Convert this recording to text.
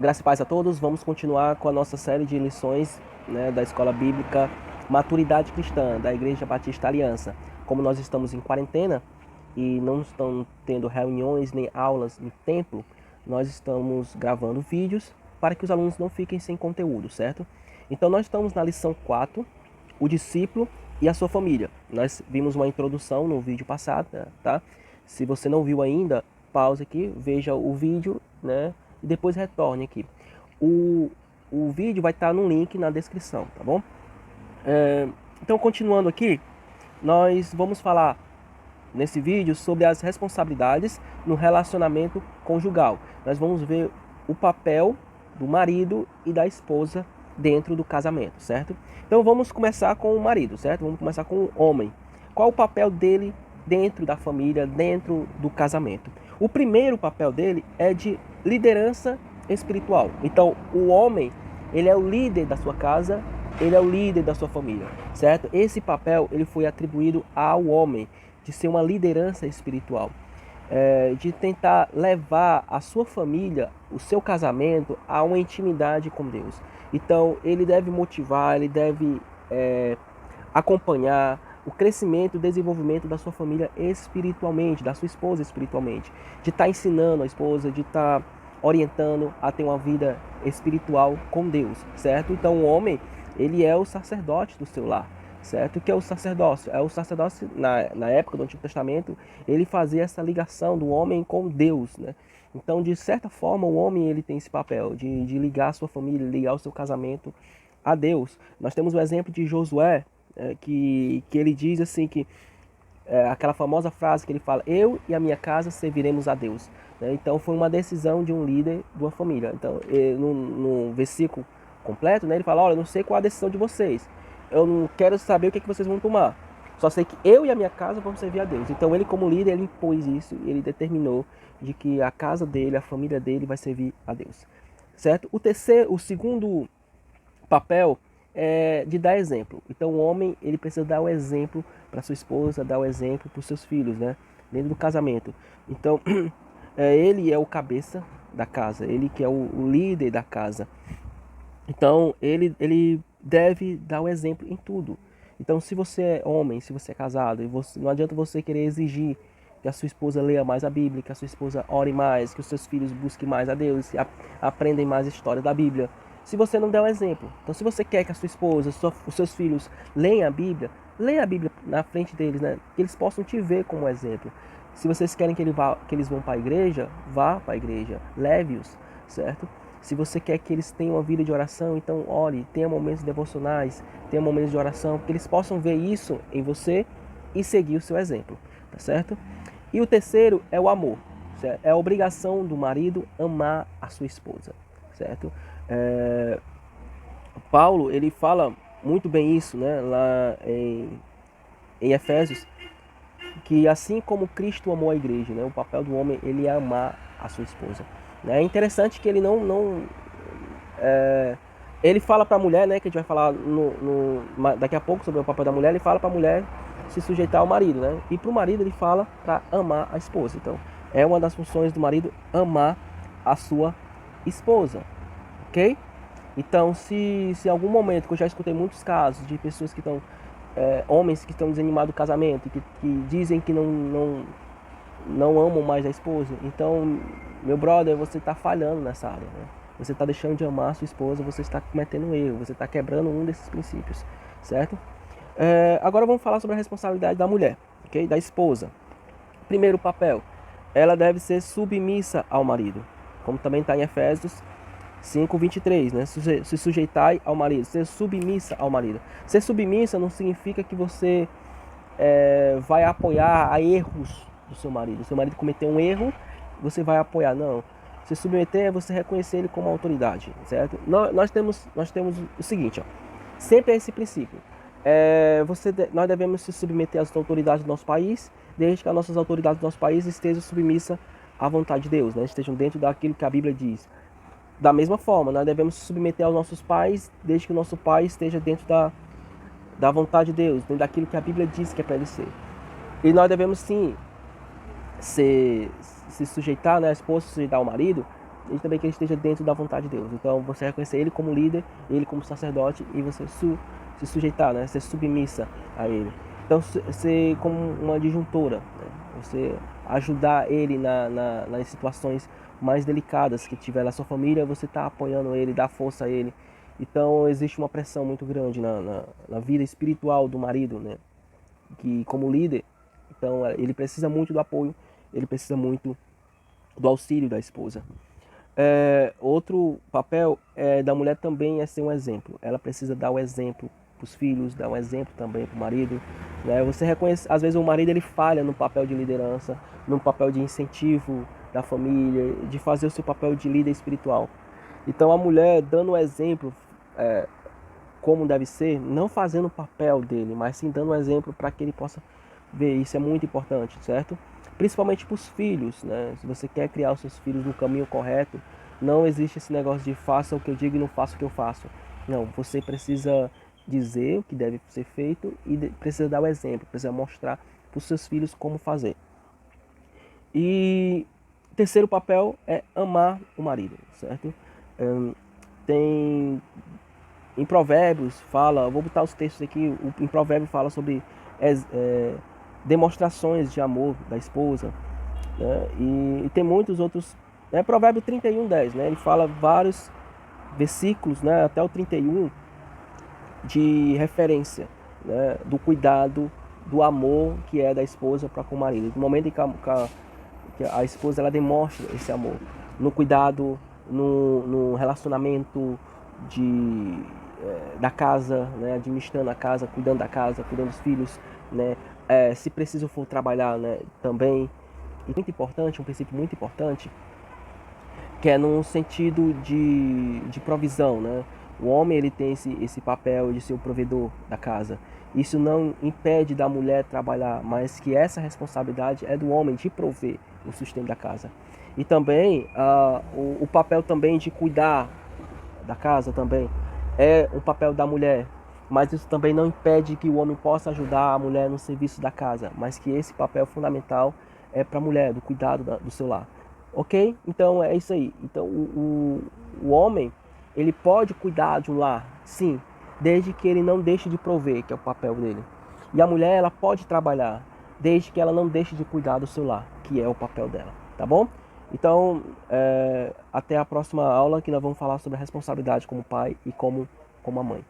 Graça e paz a todos. Vamos continuar com a nossa série de lições, né, da Escola Bíblica Maturidade Cristã, da Igreja Batista Aliança. Como nós estamos em quarentena e não estão tendo reuniões nem aulas no templo, nós estamos gravando vídeos para que os alunos não fiquem sem conteúdo, certo? Então nós estamos na lição 4, o discípulo e a sua família. Nós vimos uma introdução no vídeo passado, tá? Se você não viu ainda, pause aqui, veja o vídeo, né? E depois retorne aqui. O vídeo vai estar no link na descrição, tá bom? Então, continuando aqui, nós vamos falar nesse vídeo sobre as responsabilidades no relacionamento conjugal. Nós vamos ver o papel do marido e da esposa dentro do casamento, certo? Então vamos começar com o marido, certo? Vamos começar com o homem. Qual o papel dele dentro da família, dentro do casamento? O primeiro papel dele é de liderança espiritual. Então, o homem, ele é o líder da sua casa, ele é o líder da sua família, certo? Esse papel, ele foi atribuído ao homem, de ser uma liderança espiritual, de tentar levar a sua família, o seu casamento, a uma intimidade com Deus. Então, ele deve motivar, ele deve acompanhar o crescimento, o desenvolvimento da sua família espiritualmente, da sua esposa espiritualmente, de estar ensinando a esposa, de estar orientando a ter uma vida espiritual com Deus, certo? Então o homem, ele é o sacerdote do seu lar, certo? O que é o sacerdócio? É o sacerdócio, na época do Antigo Testamento, ele fazia essa ligação do homem com Deus, né? Então, de certa forma, o homem ele tem esse papel de ligar a sua família, ligar o seu casamento a Deus. Nós temos o exemplo de Josué, que ele diz assim que aquela famosa frase que ele fala: eu e a minha casa serviremos a Deus, né? Então foi uma decisão de um líder de uma família. Então no versículo completo, né, ele fala: olha, eu não sei qual a decisão de vocês, eu não quero saber o que vocês vão tomar, só sei que eu e a minha casa vamos servir a Deus. Então ele, como líder, ele impôs isso, ele determinou de que a casa dele, a família dele vai servir a Deus, certo? O segundo papel é de dar exemplo. Então o homem, ele precisa dar o exemplo para sua esposa, dar o exemplo para os seus filhos, né? Dentro do casamento. Então ele é o cabeça da casa, ele que é o líder da casa. Então ele deve dar o exemplo em tudo. Então, se você é homem, se você é casado, não adianta você querer exigir que a sua esposa leia mais a Bíblia, que a sua esposa ore mais, que os seus filhos busquem mais a Deus, aprendem mais a história da Bíblia, se você não der um exemplo. Então, se você quer que a sua esposa, os seus filhos leiam a Bíblia, leia a Bíblia na frente deles, né? Que eles possam te ver como exemplo. Se vocês querem que eles vão para a igreja, vá para a igreja, leve-os, certo? Se você quer que eles tenham uma vida de oração, então ore, tenha momentos devocionais, tenha momentos de oração, que eles possam ver isso em você e seguir o seu exemplo, tá certo? E o terceiro é o amor, certo? É a obrigação do marido amar a sua esposa, certo? Paulo, ele fala muito bem isso, né, lá em Efésios, que assim como Cristo amou a igreja, né, o papel do homem, ele é amar a sua esposa. É interessante que ele ele fala para a mulher, né, que a gente vai falar daqui a pouco sobre o papel da mulher, ele fala para a mulher se sujeitar ao marido, né, e para o marido ele fala para amar a esposa. Então é uma das funções do marido amar a sua esposa, ok? Então, se em algum momento, que eu já escutei muitos casos de pessoas que estão, homens que estão desanimados do casamento, que dizem que não amam mais a esposa, então, meu brother, você está falhando nessa área, né? Você está deixando de amar a sua esposa, você está cometendo um erro, você está quebrando um desses princípios, certo? Agora vamos falar sobre a responsabilidade da mulher, ok? Da esposa. Primeiro papel, ela deve ser submissa ao marido, como também está em Efésios 5:23, né? Se sujeitai ao marido, ser submissa ao marido. Ser submissa não significa que você vai apoiar a erros do seu marido. O seu marido cometeu um erro, você vai apoiar. Não. Se submeter é você reconhecer ele como autoridade, certo? Nós temos o seguinte, ó. Sempre é esse princípio. Nós devemos se submeter às autoridades do nosso país, desde que as nossas autoridades do nosso país estejam submissas à vontade de Deus, né? Estejam dentro daquilo que a Bíblia diz. Da mesma forma, nós devemos se submeter aos nossos pais, desde que o nosso pai esteja dentro da vontade de Deus, dentro daquilo que a Bíblia diz que é para ele ser. E nós devemos sim se sujeitar, né, a esposa se sujeitar ao marido, desde também que ele esteja dentro da vontade de Deus. Então você reconhecer ele como líder, ele como sacerdote e você se sujeitar, né? Ser submissa a ele. Então ser como uma disjuntora, né? Você ajudar ele nas situações mais delicadas que tiver na sua família, você está apoiando ele, dá força a ele. Então existe uma pressão muito grande na vida espiritual do marido, né? Que como líder, então ele precisa muito do apoio, ele precisa muito do auxílio da esposa. Outro papel da mulher também é ser um exemplo. Ela precisa dar o exemplo para os filhos, dar um exemplo também para o marido. Né? Você reconhece, às vezes o marido ele falha no papel de liderança, no papel de incentivo da família, de fazer o seu papel de líder espiritual. Então a mulher dando o exemplo como deve ser, não fazendo o papel dele, mas sim dando um exemplo para que ele possa ver. Isso é muito importante, certo? Principalmente para os filhos, né? Se você quer criar os seus filhos no caminho correto, não existe esse negócio de faça o que eu digo e não faça o que eu faço. Não, você precisa dizer o que deve ser feito e precisa dar o exemplo, precisa mostrar para os seus filhos como fazer. E terceiro papel é amar o marido, certo? Tem em Provérbios fala, vou botar os textos aqui, em Provérbios fala sobre demonstrações de amor da esposa, né? E tem muitos outros, né? Provérbio 31:10, né? Ele fala vários versículos, né? Até o 31 de referência, né? Do cuidado, do amor que é da esposa para com o marido. No momento em que a esposa ela demonstra esse amor, no cuidado, no relacionamento da casa, né, administrando a casa, cuidando da casa, cuidando dos filhos, né, se preciso for trabalhar, né, também. E muito importante, um princípio muito importante, que é num sentido de provisão, né? O homem ele tem esse papel de ser o provedor da casa. Isso não impede da mulher trabalhar, mas que essa responsabilidade é do homem de prover o sustento da casa. E também o papel também de cuidar da casa também é um papel da mulher, mas isso também não impede que o homem possa ajudar a mulher no serviço da casa, mas que esse papel fundamental é para a mulher, do cuidado do seu lar. Ok? Então é isso aí. Então o homem, ele pode cuidar de um lar, sim, desde que ele não deixe de prover, que é o papel dele. E a mulher, ela pode trabalhar, desde que ela não deixe de cuidar do seu lar, que é o papel dela. Tá bom? Então, até a próxima aula que nós vamos falar sobre a responsabilidade como pai e como a mãe.